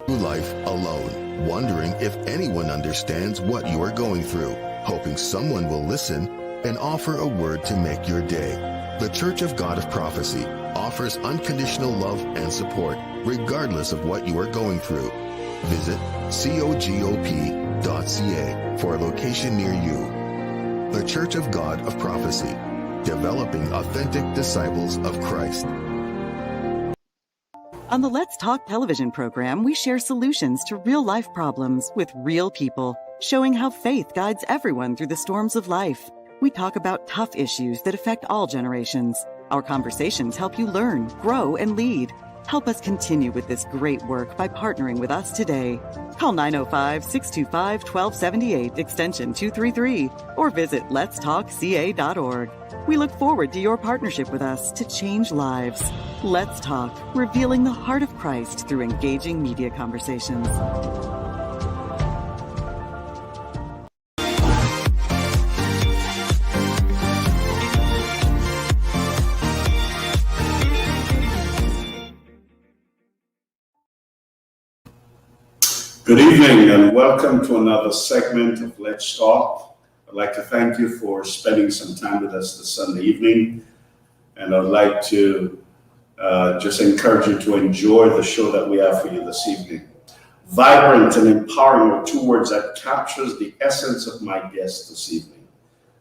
through life alone, wondering if anyone understands what you are going through, hoping someone will listen and offer a word to make your day. The Church of God of Prophecy offers unconditional love and support regardless of what you are going through. Visit cogop.ca for a location near you. The Church of God of Prophecy, developing authentic disciples of Christ. On the Let's Talk television program, we share solutions to real-life problems with real people, showing how faith guides everyone through the storms of life. We talk about tough issues that affect all generations. Our conversations help you learn, grow, and lead. Help us continue with this great work by partnering with us today. Call 905-625-1278, extension 233, or visit letstalkca.org. We look forward to your partnership with us to change lives. Let's Talk, revealing the heart of Christ through engaging media conversations. Good evening and welcome to another segment of Let's Talk. I'd like to thank you for spending some time with us this Sunday evening, and I'd like to just encourage you to enjoy the show that we have for you this evening. Vibrant and empowering are two words that captures the essence of my guest this evening.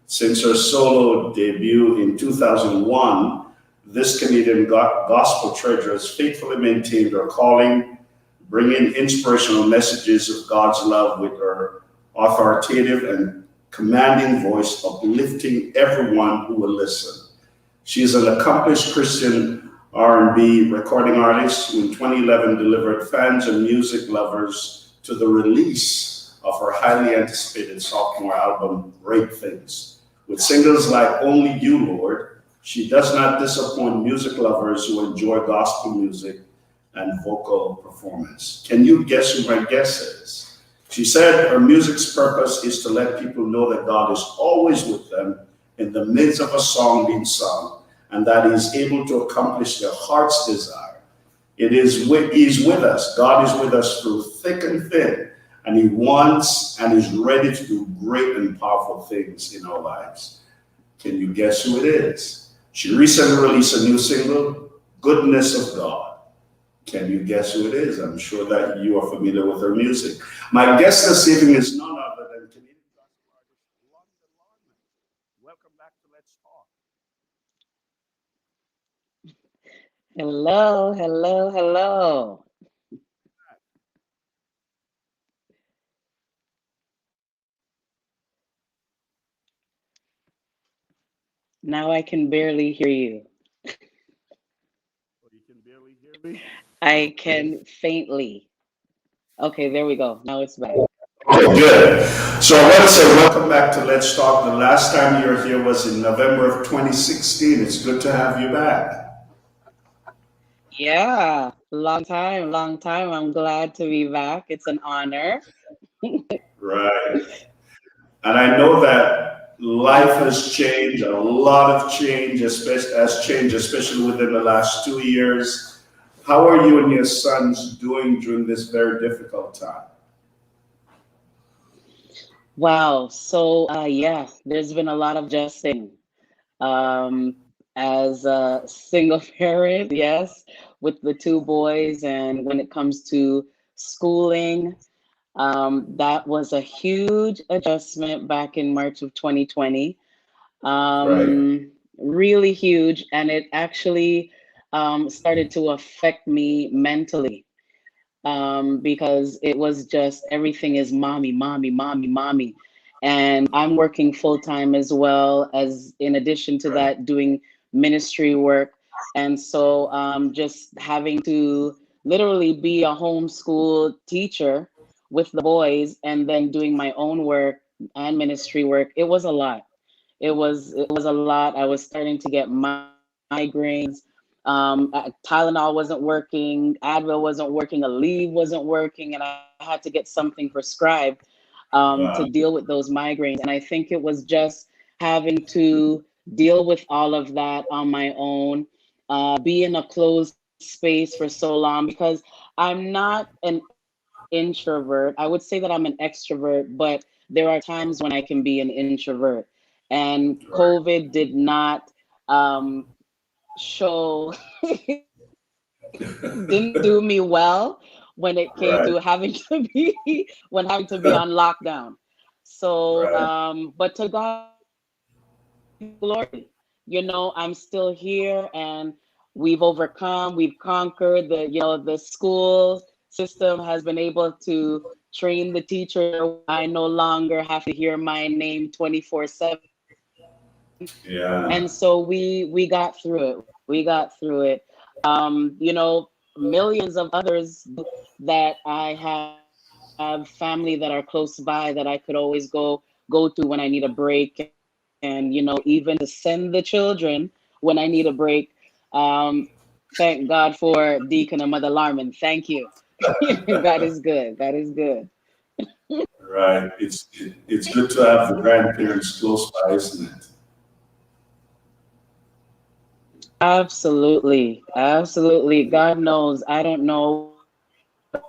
Since her solo debut in 2001, this Canadian gospel treasure has faithfully maintained her calling, bringing inspirational messages of God's love with her authoritative and commanding voice, uplifting everyone who will listen. She is an accomplished Christian R&B recording artist who in 2011 delivered fans and music lovers to the release of her highly anticipated sophomore album, Great Things. With singles like Only You, Lord, she does not disappoint music lovers who enjoy gospel music and vocal performance. Can you guess who my guest is? She said her music's purpose is to let people know that God is always with them in the midst of a song being sung, and that He's able to accomplish their heart's desire. He's with us. God is with us through thick and thin, and He wants and is ready to do great and powerful things in our lives. Can you guess who it is? She recently released a new single, Goodness of God. Can you guess who it is? I'm sure that you are familiar with her music. My guest this evening is none other than Canadian gospel artist Londa Larmond. Welcome back to Let's Talk. Hello, hello, hello. Now I can barely hear you. You can barely hear me? I can faintly. Okay, there we go. Now it's back. Okay, good. So I want to say welcome back to Let's Talk. The last time you were here was in November of 2016. It's good to have you back. Yeah, long time, long time. I'm glad to be back. It's an honor. Right. And I know that life has changed, a lot of change, especially within the last 2 years. How are you and your sons doing during this very difficult time? Wow. So, yeah, there's been a lot of adjusting. Um, as a single parent, yes, with the two boys, and when it comes to schooling, that was a huge adjustment back in March of 2020. Right. Really huge, and it actually started to affect me mentally, because it was just everything is mommy, mommy, mommy, mommy. And I'm working full time as well as, in addition to Right. that, doing ministry work. And so just having to literally be a homeschool teacher with the boys and then doing my own work and ministry work, it was a lot. It was a lot. I was starting to get migraines. Tylenol wasn't working, Advil wasn't working, Aleve wasn't working, and I had to get something prescribed to Wow. deal with those migraines. And I think it was just having to deal with all of that on my own, be in a closed space for so long, because I'm not an introvert. I would say that I'm an extrovert, but there are times when I can be an introvert. And COVID did not show, didn't do me well when it came Right. to having to be on lockdown. So, Right. but to God glory, I'm still here, and we've conquered the school system has been able to train the teacher. I no longer have to hear my name 24/7. Yeah. And so we got through it. We got through it. Millions of others that I have family that are close by that I could always go to when I need a break, and even to send the children when I need a break. Thank God for Deacon and Mother Larmond. Thank you. God is good. God is good. Right. It's good to have the grandparents close by, isn't it? Absolutely. Absolutely. God knows. I don't know what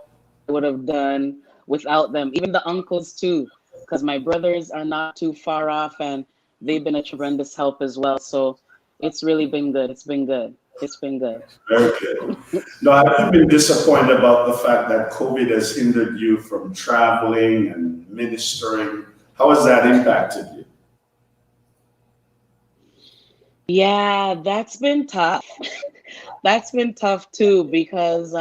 I would have done without them. Even the uncles too, because my brothers are not too far off, and they've been a tremendous help as well. So it's really been good. It's been good. It's been good. Very good. Now, have you been disappointed about the fact that COVID has hindered you from traveling and ministering? How has that impacted you? Yeah, that's been tough. That's been tough too, because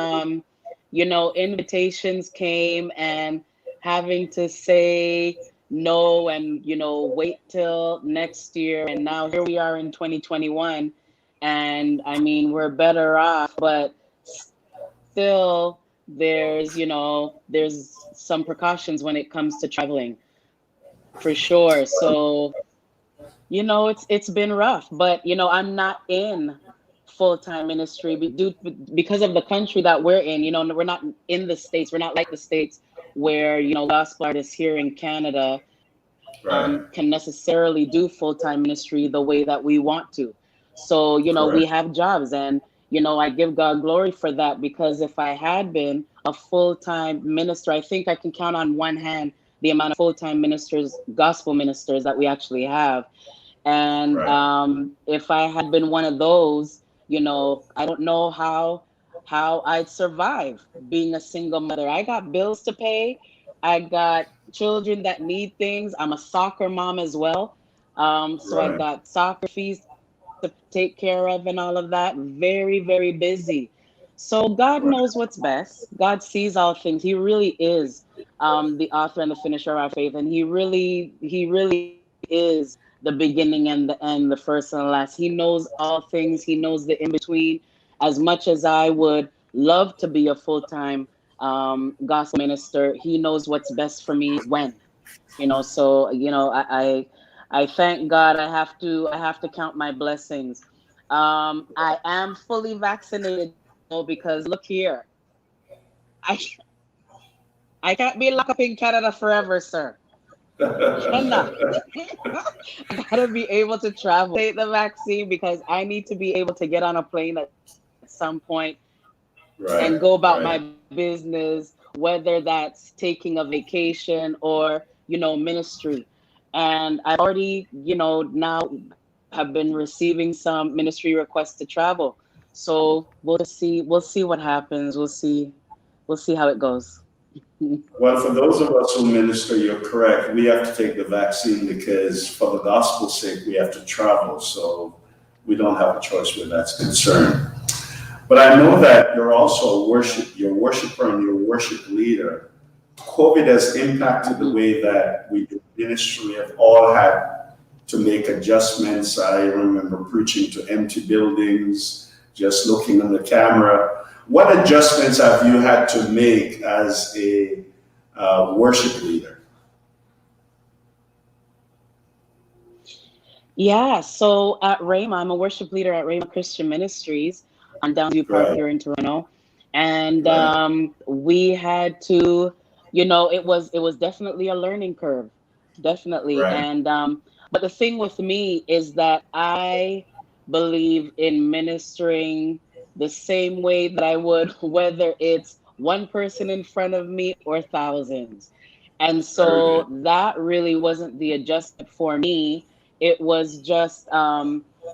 invitations came, and having to say no, and wait till next year, and now here we are in 2021, and I mean, we're better off, but still there's some precautions when it comes to traveling, for sure. So it's been rough, but I'm not in full-time ministry because of the country that we're in. We're not in the States. We're not like the States where, gospel artists here in Canada Right. can necessarily do full-time ministry the way that we want to. So, we Correct. have jobs, and, I give God glory for that, because if I had been a full-time minister, I think I can count on one hand the amount of full-time ministers, gospel ministers that we actually have. And Right. if I had been one of those, I don't know how I'd survive being a single mother. I got bills to pay. I got children that need things. I'm a soccer mom as well. So I Right. got soccer fees to take care of and all of that. Very, very busy. So God Right. knows what's best. God sees all things. He really is the author and the finisher of our faith, and He really is the beginning and the end, the first and the last. He knows all things. He knows the in between. As much as I would love to be a full-time gospel minister, He knows what's best for me when. So I thank God. I have to count my blessings. I am fully vaccinated, because look here, I I can't be locked up in Canada forever, sir. I cannot. I gotta be able to travel, take the vaccine, because I need to be able to get on a plane at some point and Right. go about Right. my business, whether that's taking a vacation or, ministry. And I've already, now have been receiving some ministry requests to travel. So we'll see what happens. We'll see how it goes. Well, for those of us who minister, you're correct. We have to take the vaccine because, for the gospel's sake, we have to travel. So we don't have a choice where that's concerned. But I know that you're also you're a worshiper and you're a worship leader. COVID has impacted the Mhm. way that we do ministry. We have all had to make adjustments. I remember preaching to empty buildings, just looking on the camera. What adjustments have you had to make as a worship leader? Yeah, so at Rhema, I'm a worship leader at Rhema Christian Ministries on Downsview Park Right, here in Toronto. And right, we had to, it was definitely a learning curve, definitely. right, And but the thing with me is that I believe in ministering the same way that I would, whether it's one person in front of me or thousands. And Very so good. that really wasn't the adjustment for me. It was just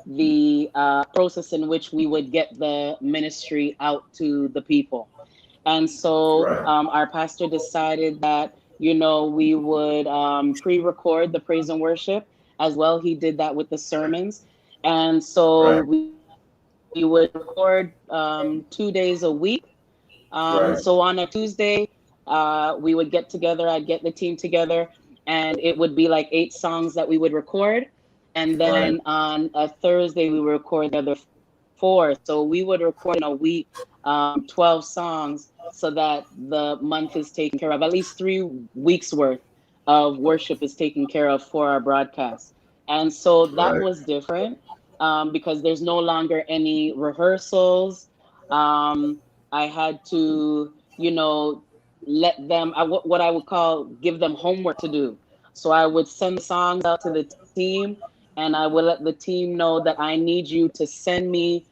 the process in which we would get the ministry out to the people. And so Right. our pastor decided that, we would pre record the praise and worship as well. He did that with the sermons. And so Right. we would record 2 days a week. Right. So on a Tuesday, we would get together, I'd get the team together, and it would be like 8 songs that we would record. And Right. then on a Thursday, we would record the other 4. So we would record in a week 12 songs so that the month is taken care of. At least 3 weeks worth of worship is taken care of for our broadcast. And so that Right. was different because there's no longer any rehearsals. I had to, let them, what I would call, give them homework to do. So I would send the songs out to the team, and I would let the team know that I need you to send me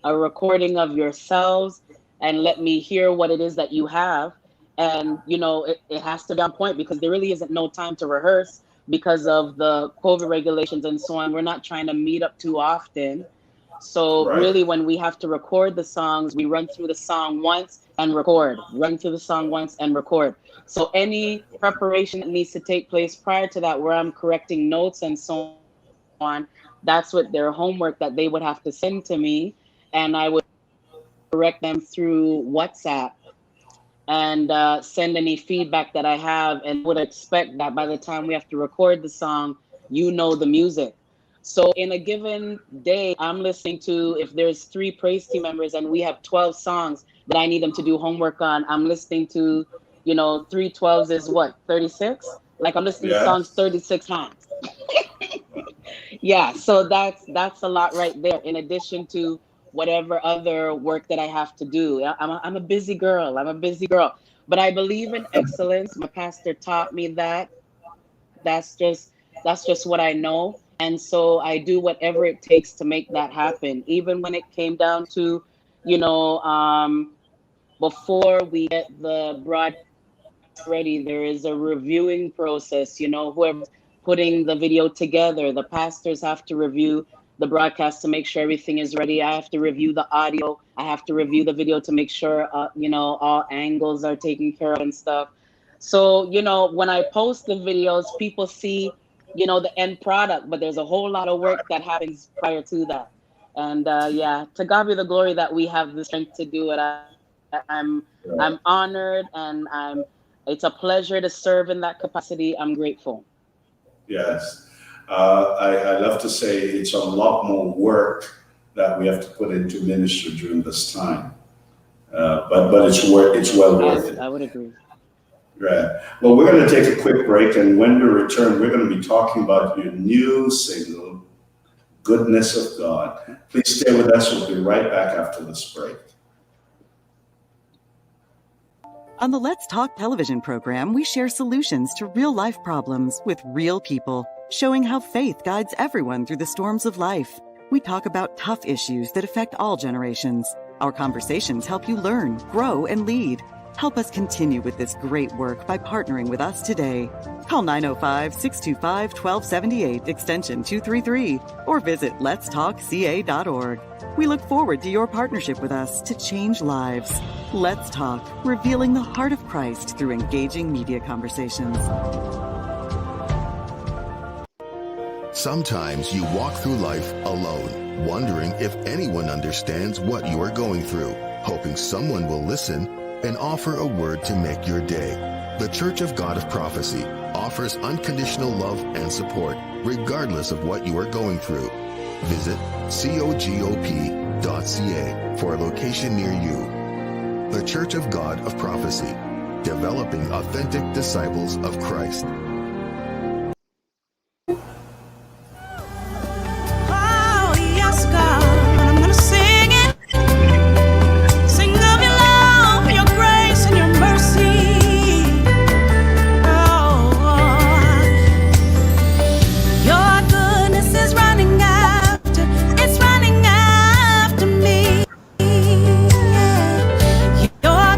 a recording of yourselves and let me hear what it is that you have. And, it has to be on point because there really isn't no time to rehearse because of the COVID regulations and so on. We're not trying to meet up too often. So Right. really, when we have to record the songs, we run through the song once and record, run through the song once and record. So any preparation that needs to take place prior to that, where I'm correcting notes and so on, that's what their homework that they would have to send to me. And I would correct them through WhatsApp and send any feedback that I have, and would expect that by the time we have to record the song, the music. So in a given day, I'm listening to, if there's 3 praise team members and we have 12 songs that I need them to do homework on, I'm listening to, 3 12s is what, 36? Like I'm listening to songs Yes. 36 times. Yeah, so that's a lot right there. In addition to whatever other work that I have to do, I'm a busy girl. I'm a busy girl, but I believe in excellence. My pastor taught me that. That's just what I know, and so I do whatever it takes to make that happen. Even when it came down to, you know, before we get the broadcast ready, there is a reviewing process. Whoever's putting the video together, the pastors have to review the broadcast to make sure everything is ready. I have to review the audio. I have to review the video to make sure, all angles are taken care of and stuff. So, when I post the videos, people see, the end product, but there's a whole lot of work that happens prior to that. And yeah, to God be the glory that we have the strength to do it. I'm honored, and it's a pleasure to serve in that capacity. I'm grateful. Yes. I love to say it's a lot more work that we have to put into ministry during this time. But it's well worth it. I would agree. Right. Well, we're going to take a quick break, and when we return, we're going to be talking about your new single, Goodness of God. Please stay with us. We'll be right back after this break. On the Let's Talk television program, we share solutions to real-life problems with real people, showing how faith guides everyone through the storms of life. We talk about tough issues that affect all generations. Our conversations help you learn, grow, and lead. Help us continue with this great work by partnering with us today. Call 905-625-1278, extension 233, or visit letstalkca.org. We look forward to your partnership with us to change lives. Let's Talk, revealing the heart of Christ through engaging media conversations. Sometimes you walk through life alone, wondering if anyone understands what you are going through, hoping someone will listen and offer a word to make your day. The Church of God of Prophecy offers unconditional love and support, regardless of what you are going through. Visit cogop.ca for a location near you. The Church of God of Prophecy, developing authentic disciples of Christ. Your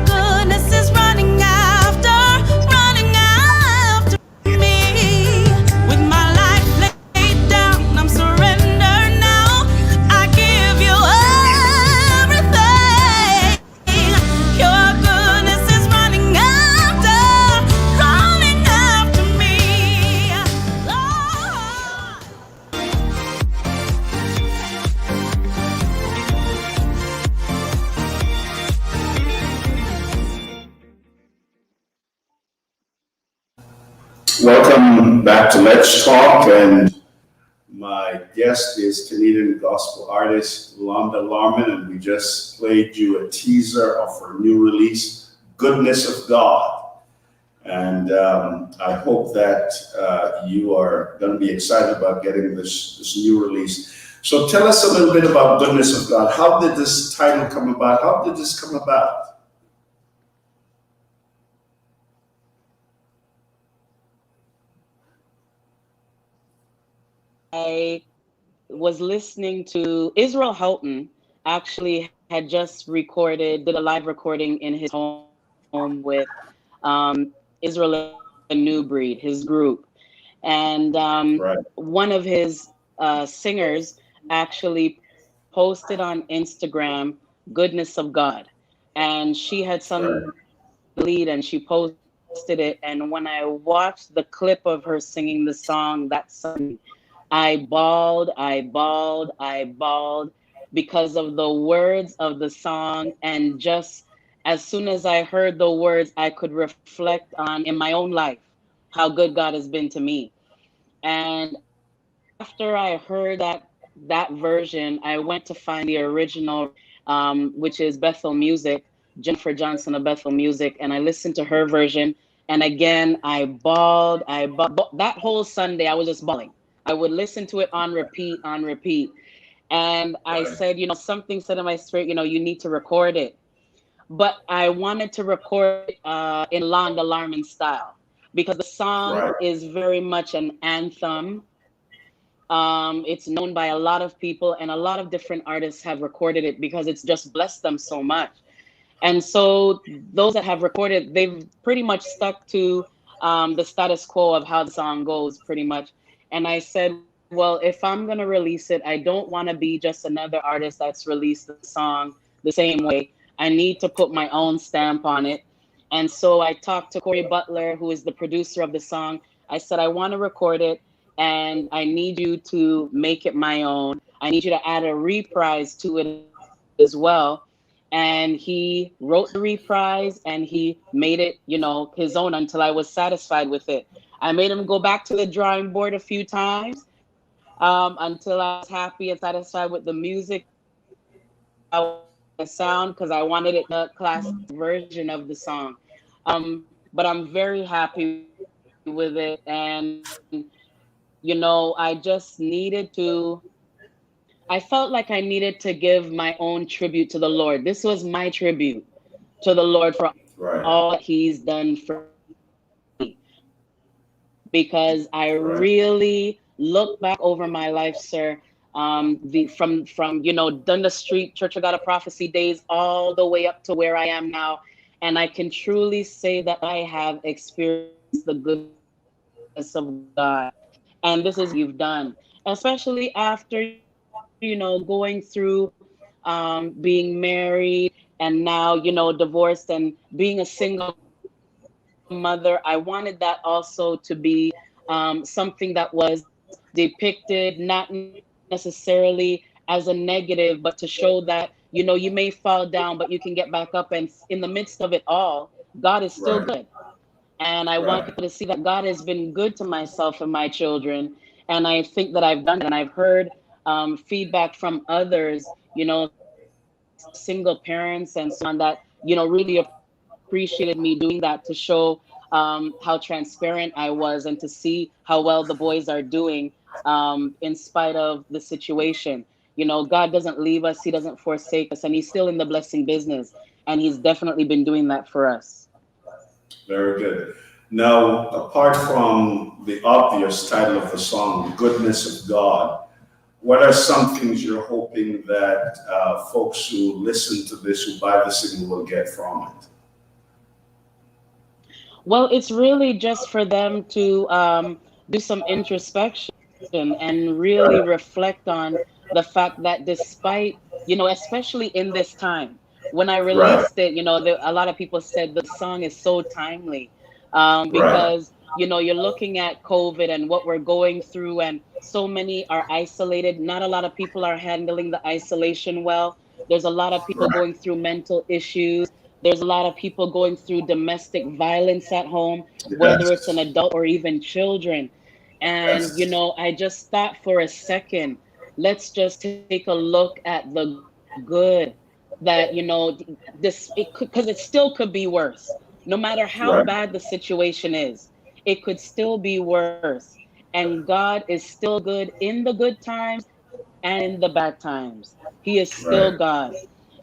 Welcome back to Let's Talk, and my guest is Canadian gospel artist Londa Larmond, and we just played you a teaser of her new release, Goodness of God. And I hope that you are going to be excited about getting this new release. So tell us a little bit about Goodness of God. How did this title come about? How did this come about? I was listening to Israel Houghton actually had just did a live recording in his home with Israel a New Breed, his group. And Right. one of his singers actually posted on Instagram, Goodness of God. And she had Right. some lead and she posted it. And when I watched the clip of her singing the song that Sunday, I bawled, I bawled, I bawled because of the words of the song. And just as soon as I heard the words, I could reflect on in my own life how good God has been to me. And after I heard that version, I went to find the original, which is Bethel Music, Jennifer Johnson of Bethel Music, and I listened to her version. And again, I bawled. That whole Sunday, I was just bawling. I would listen to it on repeat, on repeat. And I Right. said, something said in my spirit, you need to record it. But I wanted to record it in Londa Larmond style because the song Right. is very much an anthem. It's known by a lot of people, and a lot of different artists have recorded it because it's just blessed them so much. And so those that have recorded, they've pretty much stuck to the status quo of how the song goes, pretty much. And I said, well, if I'm going to release it, I don't want to be just another artist that's released the song the same way. I need to put my own stamp on it. And so I talked to Corey Butler, who is the producer of the song. I said, I want to record it and I need you to make it my own. I need you to add a reprise to it as well. And he wrote the reprise and he made it, his own until I was satisfied with it. I made him go back to the drawing board a few times until I was happy and satisfied with the music, the sound, because I wanted it the classic version of the song. But I'm very happy with it. And, I just needed to I felt like I needed to give my own tribute to the Lord. This was my tribute to the Lord for Right. all that He's done for me. Because I Right. really look back over my life, sir. From Dundas Street Church of God of Prophecy days all the way up to where I am now, and I can truly say that I have experienced the goodness of God, and this is you've done, especially after going through being married and now, divorced and being a single mother. I wanted that also to be something that was depicted, not necessarily as a negative, but to show that, you may fall down, but you can get back up. And in the midst of it all, God is still Right. good. And I want Right. people to see that God has been good to myself and my children. And I think that I've done it. And I've heard feedback from others, single parents and so on that, really appreciated me doing that to show how transparent I was and to see how well the boys are doing in spite of the situation. God doesn't leave us, He doesn't forsake us, and He's still in the blessing business. And He's definitely been doing that for us. Very good. Now, apart from the obvious title of the song, Goodness of God, what are some things you're hoping that folks who listen to this, who buy the single, will get from it? Well, it's really just for them to do some introspection and really reflect on the fact that despite, especially in this time, when I Right. released it, a lot of people said the song is so timely Right. because, you're looking at COVID and what we're going through, and so many are isolated. Not a lot of people are handling the isolation well. There's a lot of people Right. going through mental issues. There's a lot of people going through domestic violence at home, whether it's an Yes. adult or even children. And, Yes. I just thought for a second, let's just take a look at the good that, this, because it still could be worse. No matter how Right. bad the situation is, it could still be worse. And God is still good in the good times and in the bad times. He is Right. still God.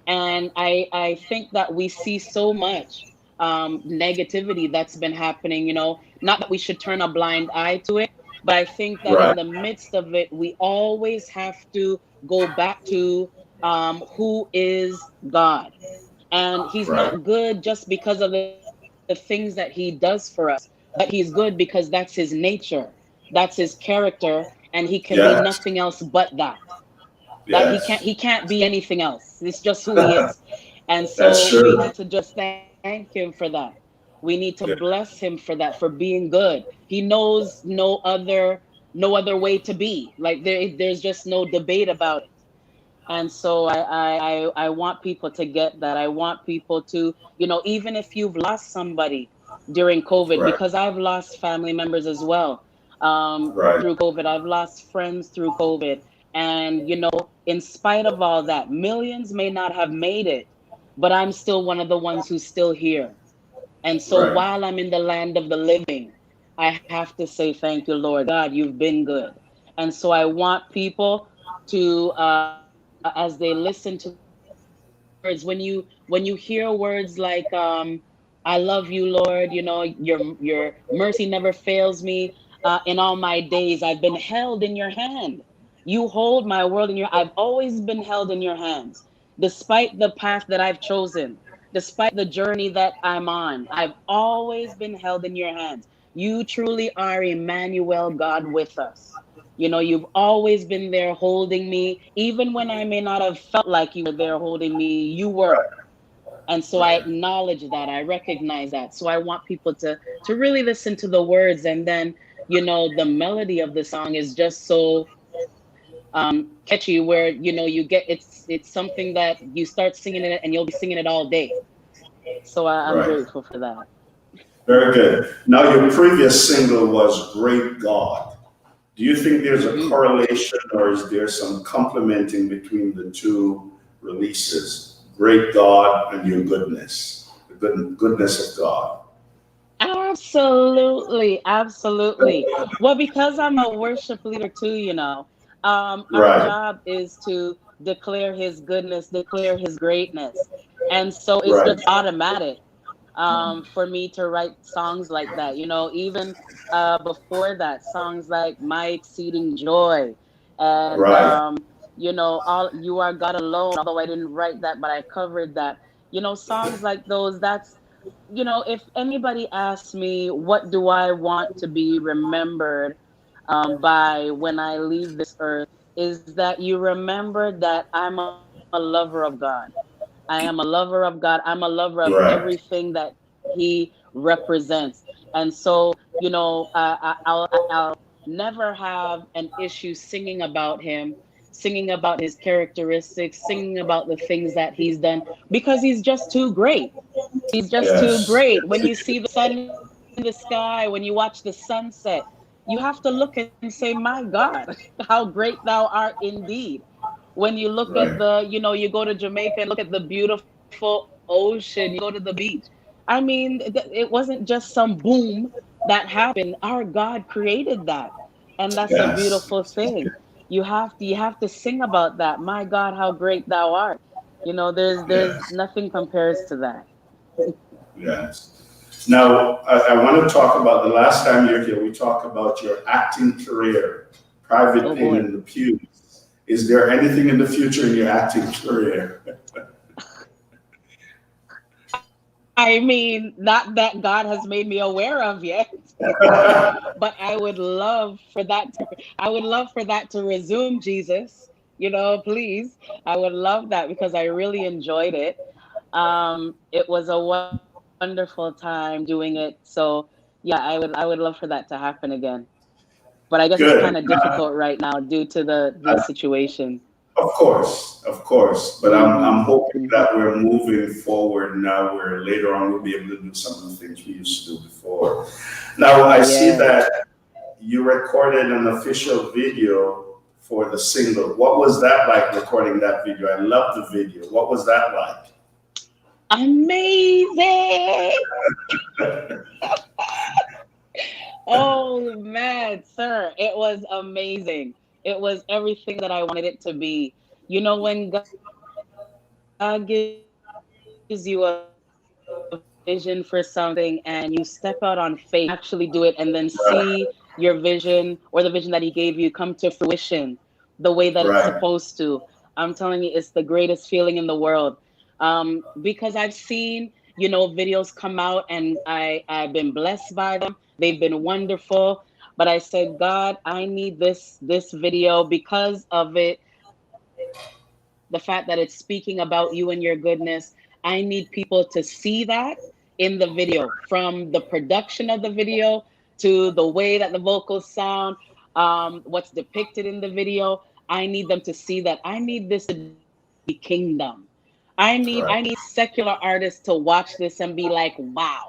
And I think that we see so much negativity that's been happening, not that we should turn a blind eye to it, but I think that in Right. the midst of it, we always have to go back to who is God. And he's Right. not good just because of the things that he does for us, but he's good because that's his nature, that's his character, and he can be Yes. nothing else but that. That Yes. he can't be anything else. It's just who he is. And That's so we true. need to just thank him for that. We need to Yeah. bless him for that, for being good. He knows no other way to be. Like there's just no debate about it. And so I want people to get that. I want people to, even if you've lost somebody during COVID, Right. because I've lost family members as well Right. through COVID. I've lost friends through COVID. And, in spite of all that, millions may not have made it, but I'm still one of the ones who's still here. And so Right. while I'm in the land of the living, I have to say, thank you, Lord God, you've been good. And so I want people to, as they listen to the words, when you hear words like, I love you, Lord, your mercy never fails me. In all my days, I've been held in your hand. You hold my world in your, I've always been held in your hands. Despite the path that I've chosen, despite the journey that I'm on, I've always been held in your hands. You truly are Emmanuel, God with us. You've always been there holding me. Even when I may not have felt like you were there holding me, you were. And so I Right. acknowledge that. I recognize that. So I want people to really listen to the words. And then, the melody of the song is just so catchy, where, you get, it's something that you start singing it and you'll be singing it all day. So I'm Right. grateful for that. Very good. Now, your previous single was Great God. Do you think there's a Hmm. correlation or is there some complementing between the two releases? Great God and your goodness, the goodness of God. Absolutely, absolutely. Well, because I'm a worship leader too, our Right. job is to declare his goodness, declare his greatness. And so it's Right. just automatic for me to write songs like that. Even before that, songs like My Exceeding Joy and, Right. All You Are God Alone, although I didn't write that, but I covered that. Songs like those, that's if anybody asks me, what do I want to be remembered by when I leave this earth, is that you remember that I'm a lover of God. I am a lover of God. I'm a lover of Right. everything that He represents. And so, I'll never have an issue singing about Him, singing about His characteristics, singing about the things that He's done, because He's just too great. He's just too Yes. great. When you see the sun in the sky, when you watch the sunset, you have to look and say, my God, how great thou art indeed. When you look at Right. you go to Jamaica and look at the beautiful ocean, you go to the beach. I mean, it wasn't just some boom that happened. Our God created that. And that's a Yes. beautiful thing. You have to sing about that. My God, how great thou art. There's Yes. nothing compares to that. Yes. Now, I want to talk about the last time you're here, we talked about your acting career, private Oh pain boy. in the pews. Is there anything in the future in your acting career? I mean, not that God has made me aware of yet, but I would love for that to resume, Jesus. Please. I would love that because I really enjoyed it. It was a wonderful time doing it. So yeah, I would love for that to happen again. But I guess it's kind Good. of difficult right now due to the situation. Of course. But I'm Mm-hmm. hoping Mm-hmm. that we're moving forward now, where later on we'll be able to do some of the things we used to do before. Now I see Yes. that you recorded an official video for the single. What was that like recording that video? I love the video. What was that like? Amazing. Oh man, sir, it was amazing. It was everything that I wanted it to be. When God gives you a vision for something and you step out on faith and actually do it and then see your vision or the vision that He gave you come to fruition the way that it's Right, supposed to. I'm telling you, it's the greatest feeling in the world. Because I've seen, videos come out and I've been blessed by them. They've been wonderful. But I said, God, I need this video because of it, the fact that it's speaking about you and your goodness. I need people to see that in the video, from the production of the video to the way that the vocals sound, what's depicted in the video. I need them to see that. I need this to be kingdom. I need right, secular artists to watch this and be like, wow,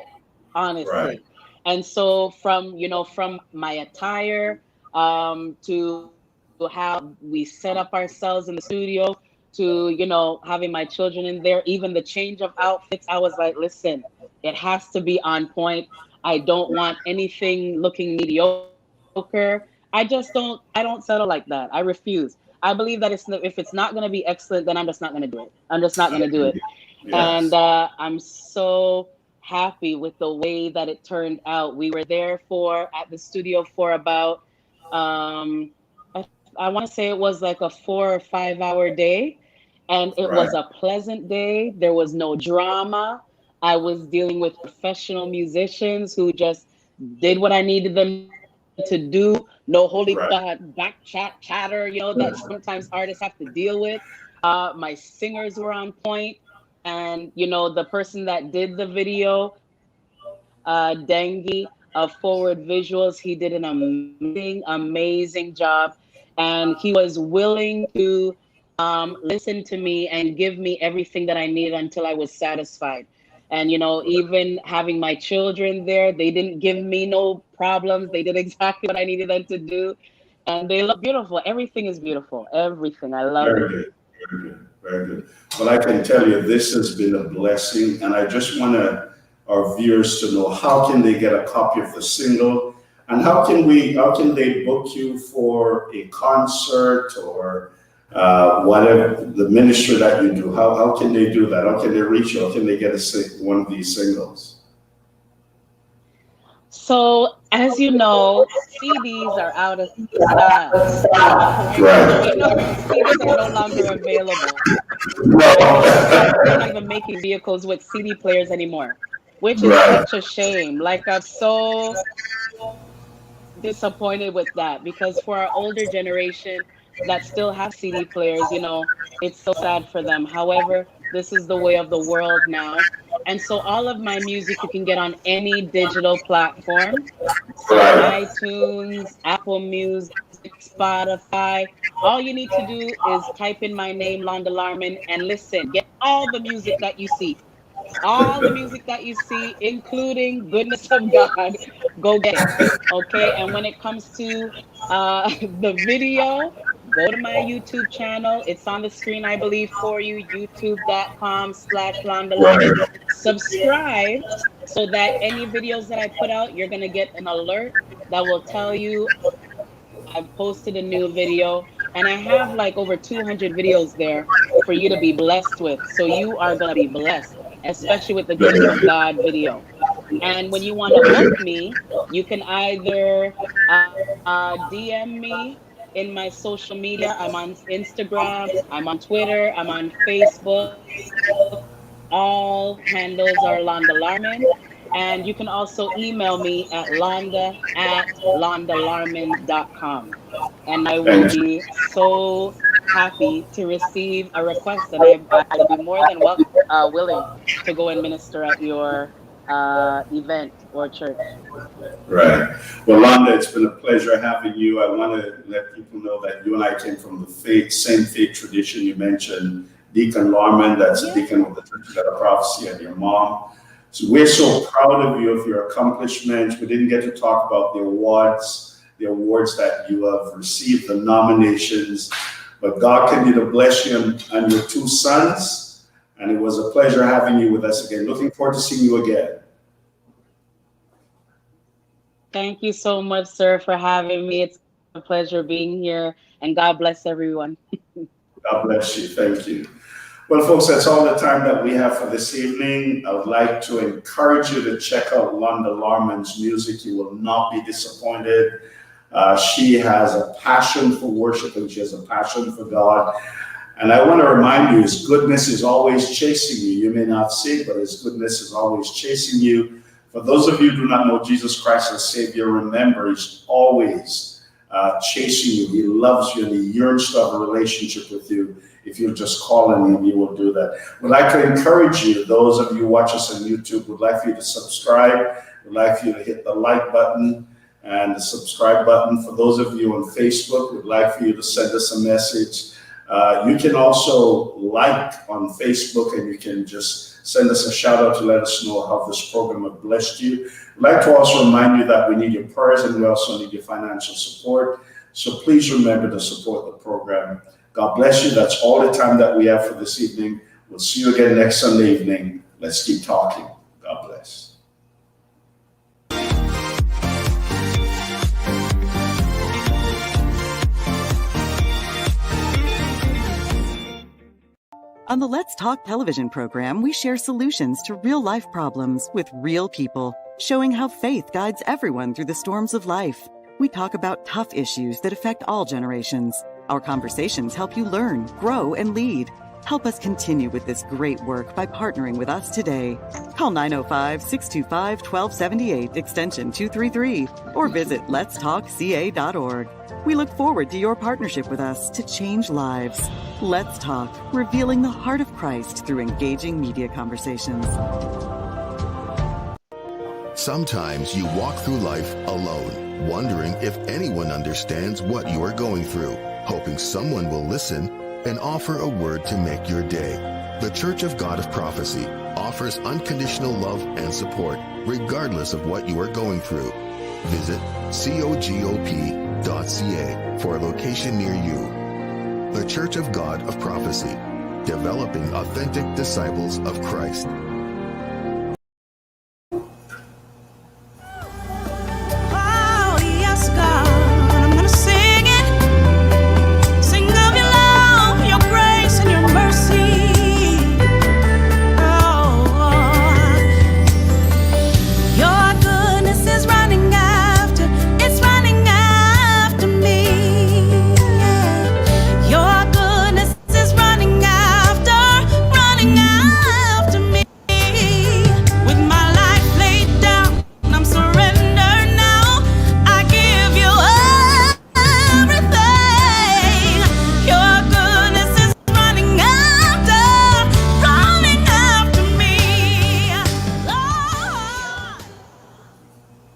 honestly. right, And so from my attire, to how we set up ourselves in the studio, to having my children in there, even the change of outfits, I was like, listen, it has to be on point. I don't want anything looking mediocre. I don't settle like that. I refuse. I believe that if it's not going to be excellent, then I'm just not going to do it. I'm just not going to I do it. agree. And Yes, I'm so happy with the way that it turned out. We were there at the studio for about, I want to say it was like a 4 or 5 hour day. And it right, was a pleasant day. There was no drama. I was dealing with professional musicians who just did what I needed them to do. No holy right, back chatter, that sometimes artists have to deal with. My singers were on point, and the person that did the video, Dengi of Forward Visuals, he did an amazing job, and he was willing to listen to me and give me everything that I needed until I was satisfied. And even having my children there, they didn't give me no problems. They did exactly what I needed them to do, and they look beautiful. Everything is beautiful. Everything. I love very it. good, very good, very good. Well, I can tell you this has been a blessing, and I just want our viewers to know, how can they get a copy of the single, and how can they book you for a concert or whatever the ministry that you do? How can they do that? How can they reach you? How can they get one of these singles? So, as you know, CDs are out of style. Right? Right. CDs are no longer available. I think they're not even making vehicles with CD players anymore, which is such a Right. shame. Like, I'm so disappointed with that, because for our older generation that still have CD players, it's so sad for them. However, this is the way of the world now. And so all of my music you can get on any digital platform. So Right. iTunes, Apple Music, Spotify. All you need to do is type in my name, Londa Larmond, and listen. Get all the music that you see. All the music that you see, including Goodness of God. Go get it. Okay. And when it comes to the video, go to my YouTube channel. It's on the screen, I believe, for you. YouTube.com/Londa Larmond. Right. Subscribe so that any videos that I put out, you're going to get an alert that will tell you I've posted a new video. And I have like over 200 videos there for you to be blessed with. So you are going to be blessed, especially with the Goodness of Very God good. video. And when you want to Very book good. me, you can either DM me in my social media. I'm on Instagram, I'm on Twitter, I'm on Facebook. All handles are Londa Larmond. And you can also email me at londa@londalarmond.com. And I will Thank be you. so happy to receive a request. And I would be more than willing to go and minister at your event or church. Right. Well, Londa, it's been a pleasure having you. I want to let people know that you and I came from the same faith tradition. You mentioned Deacon Larmond, that's a deacon of the Church of God of Prophecy, and your mom. So we're so proud of you, of your accomplishments. We didn't get to talk about the awards that you have received, the nominations, but God continued to bless you and your two sons. And it was a pleasure having you with us again. Looking forward to seeing you again. Thank you so much, sir, for having me. It's a pleasure being here, and God bless everyone. God bless you. Thank you. Well, folks, that's all the time that we have for this evening. I would like to encourage you to check out Londa Larmond's music. You will not be disappointed. She has a passion for worship, and she has a passion for God. And I want to remind you, His goodness is always chasing you. You may not see it, but His goodness is always chasing you. For those of you who do not know Jesus Christ as Savior, remember, He's always chasing you. He loves you, and He yearns to have a relationship with you. If you just call on Him, He will do that. We'd like to encourage you, those of you who watch us on YouTube, would like for you to subscribe. We'd like for you to hit the like button and the subscribe button. For those of you on Facebook, we'd like for you to send us a message. You can also like on Facebook, and you can just send us a shout out to let us know how this program has blessed you. I'd like to also remind you that we need your prayers, and we also need your financial support. So please remember to support the program. God bless you. That's all the time that we have for this evening. We'll see you again next Sunday evening. Let's keep talking. God bless. On the Let's Talk television program, we share solutions to real-life problems with real people, showing how faith guides everyone through the storms of life. We talk about tough issues that affect all generations. Our conversations help you learn, grow, and lead. Help us continue with this great work by partnering with us today. Call 905-625-1278, extension 233, or visit letstalkca.org. We look forward to your partnership with us to change lives. Let's Talk, revealing the heart of Christ through engaging media conversations. Sometimes you walk through life alone, wondering if anyone understands what you are going through, hoping someone will listen and offer a word to make your day. The Church of God of Prophecy offers unconditional love and support, regardless of what you are going through. Visit cogop.ca for a location near you. The Church of God of Prophecy, developing authentic disciples of Christ.